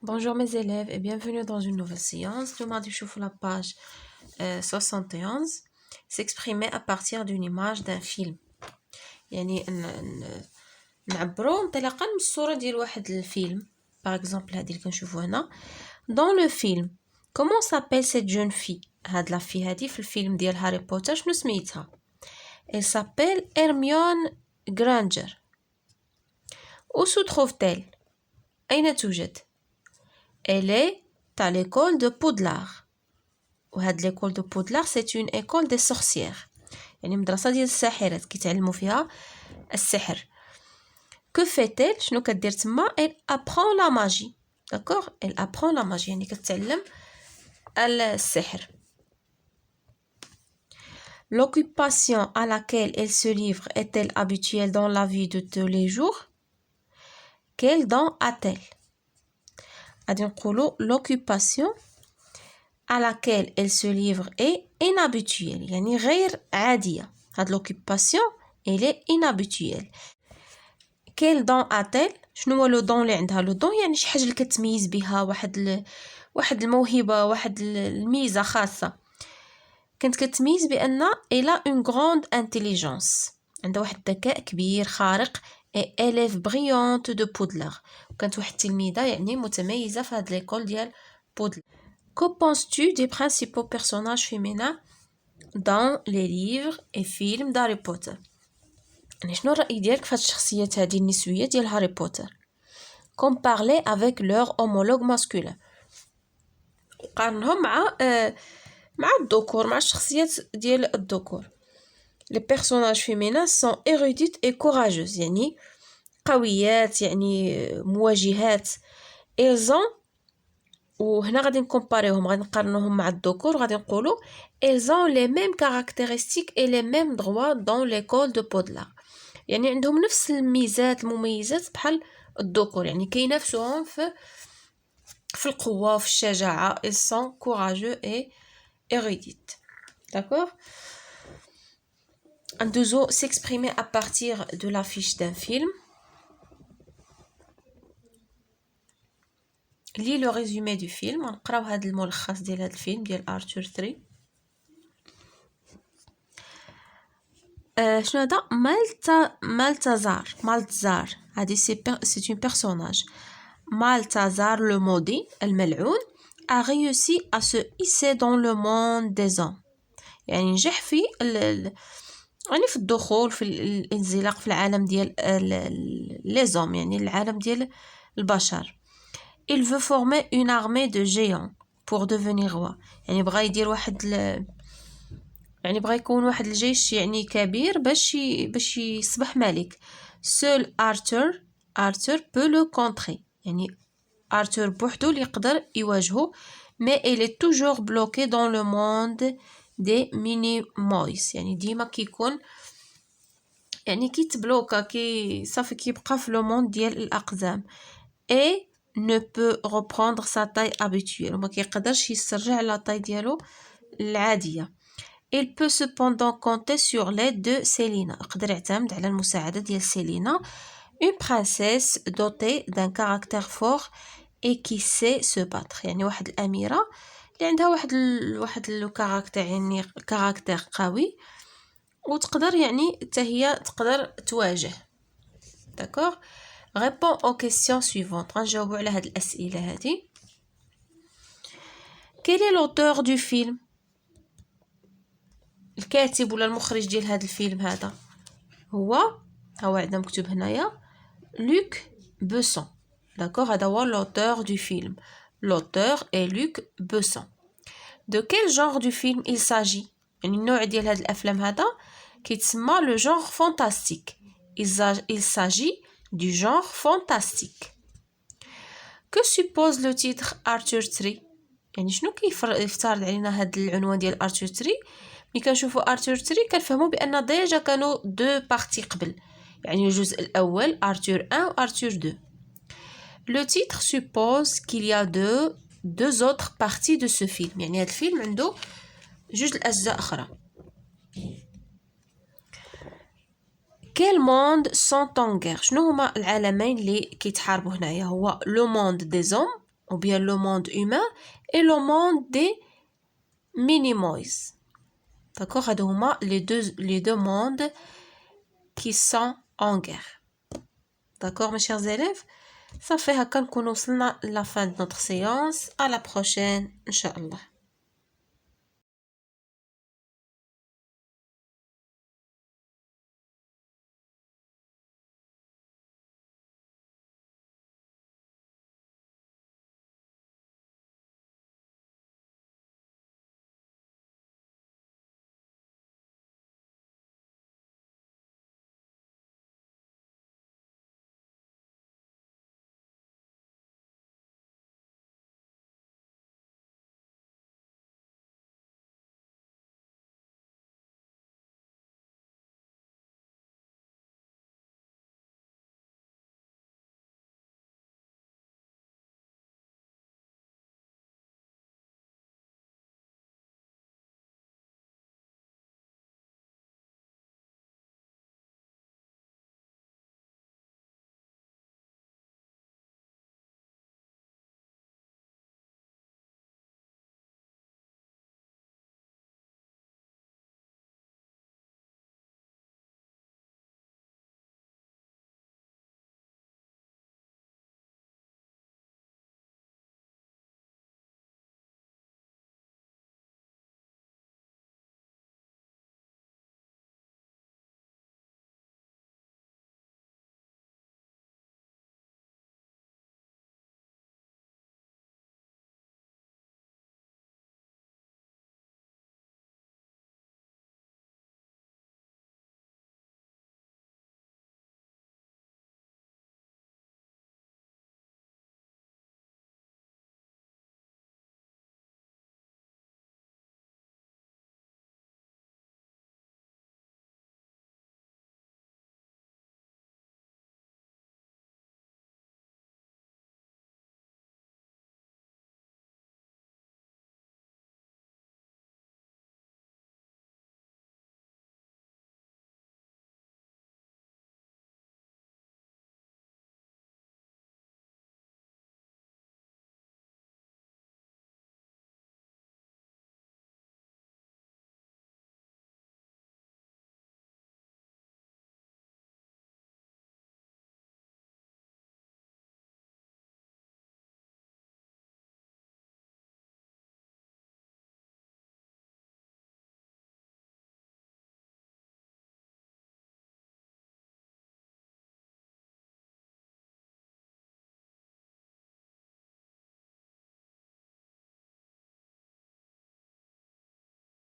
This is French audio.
Bonjour mes élèves et bienvenue dans une nouvelle séance. Nous allons voir la page 71. S'exprimer à partir d'une image d'un film. يعني نعبروا انطلاقا من الصورة ديال واحد الفيلم. Par exemple هذه اللي كنشوفوا هنا. Dans le film, comment s'appelle cette jeune fille؟ هاد لا في هذه في الفيلم ديال هاري بوتر شنو سميتها؟ Elle s'appelle Hermione Granger. Où se trouve-t-elle؟ أين توجد؟ Elle est à l'école de Poudlard. وهاد l'école de Poudlard c'est une école des sorcières. يعني مدرسة ديال الساحرات كيتعلموا فيها السحر. Que fait-elle؟ شنو كدير تما؟ Elle apprend la magie. D'accord? Elle apprend la magie يعني كتعلم السحر. L'occupation à laquelle elle se livre est-elle habituelle dans la vie de tous les jours? Quel don a-t-elle? غادي نقولوا l'occupation à laquelle elle se livre est inhabituelle يعني غير عادية. هاد l'occupation elle est inhabituelle. Quel don a-t-elle؟ شنو هو لو دون اللي عندها؟ لو دون يعني شي حاجة اللي كتميز بها واحد الموهبة، واحد الميزة خاصة. كانت كتميز بأن elle a une grande intelligence. عندها واحد الذكاء كبير خارق. et élève brillante de Poudlard. وكانت واحد التلميذة يعني متميزة في هاد ليكول ديال Poudlard. Que penses-tu des principaux personnages féminins dans les livres et films d'Harry Potter؟ يعني شنو الرأي ديالك في هاد الشخصيات هادي النسوية ديال هاري بوتر؟ Comparez avec leur homologue masculin. قارنهم مع الذكور، مع الشخصيات ديال الذكور. Les personnages féminins sont érudites et courageuses يعني قويات يعني مواجهات. Elles ont وهنا غادي نكومباريوهم، غادي نقارنوهم مع الذكور، غادي نقولوا elles ont les mêmes caractéristiques et les mêmes droits dans l'école de Poudlard. يعني عندهم نفس الميزات المميزات بحال الذكور، يعني كينافسوهم في القوة وفي الشجاعة. ils sont courageux et érudites. D'accord? Un deuxième s'exprimer à partir de l'affiche d'un film. Lis le résumé du film. نقراو هذا الملخص ديال هذا الفيلم ديال ارثر 3. شنو هذا؟ مالتزار هذه c'est un personnage. Maltazar le maudit الملعون a réussi à se hisser dans le monde des hommes. يعني نجح يعني في الدخول في الانزلاق في العالم ديال les hommes يعني العالم ديال البشر. Il veut former une armée de géants pour devenir roi. يعني بغى يدير يعني بغى يكون واحد الجيش يعني كبير باش يصبح ملك. Seul Arthur peut le contrer. يعني Arthur بوحدو اللي يقدر يواجهه. Mais il est toujours bloqué dans le monde des Minimoys. يعني ديما كيكون يعني كيتبلوكا صافي كيبقى في لو موند ديال الأقزام. Et ne peut reprendre sa taille habituelle. وما كيقدرش يسترجع لا طاي ديالو العادية. Il peut cependant compter sur l'aide de Célina. يقدر يعتمد على المساعدة ديال سيلينا. Une princesse dotée d'un caractère fort et qui sait se battre. يعني واحد الأميرة اللي عندها واحد لو كاركتير يعني كاركتير قوي وتقدر يعني حتى هي تقدر تواجه. D'accord? Réponds aux questions suivantes. غنجاوبوا على هاد الأسئلة هادي. Quel est l'auteur du film؟ الكاتب ولا المخرج ديال هذا الفيلم هذا هو عندنا مكتوب هنايا لوك بوسون. داكوغ هذا هو l'auteur du film. l'auteur est Luc Besson. De quel genre du film il s'agit؟ يعني النوع ديال هاد الافلام هذا كيتسمى le genre fantastique. il s'agit du genre fantastique. Que suppose le titre Arthur 3؟ يعني شنو كيفترض علينا هاد العنوان ديال Arthur 3؟ ملي كنشوفوا ارثر 3 كنفهموا بان ديجا كانوا دو بارتي قبل، يعني الجزء الاول ارثر 1 و ارثر 2. لو تيتر suppose qu'il y a deux autres parties de ce film. يعني هذا الفيلم عنده جوج الاجزاء اخرى. Quel monde sont en guerre؟ شنو هما العالمين اللي كيتحاربوا هنايا؟ هو لو موند دي زوم ou bien le monde humain et le monde des Minimoys. D'accord, هادو هما les deux mondes qui sont en guerre. D'accord, mes chers élèves, ça fait هكا نكون وصلنا la fin de notre séance. À la prochaine, Inch'Allah.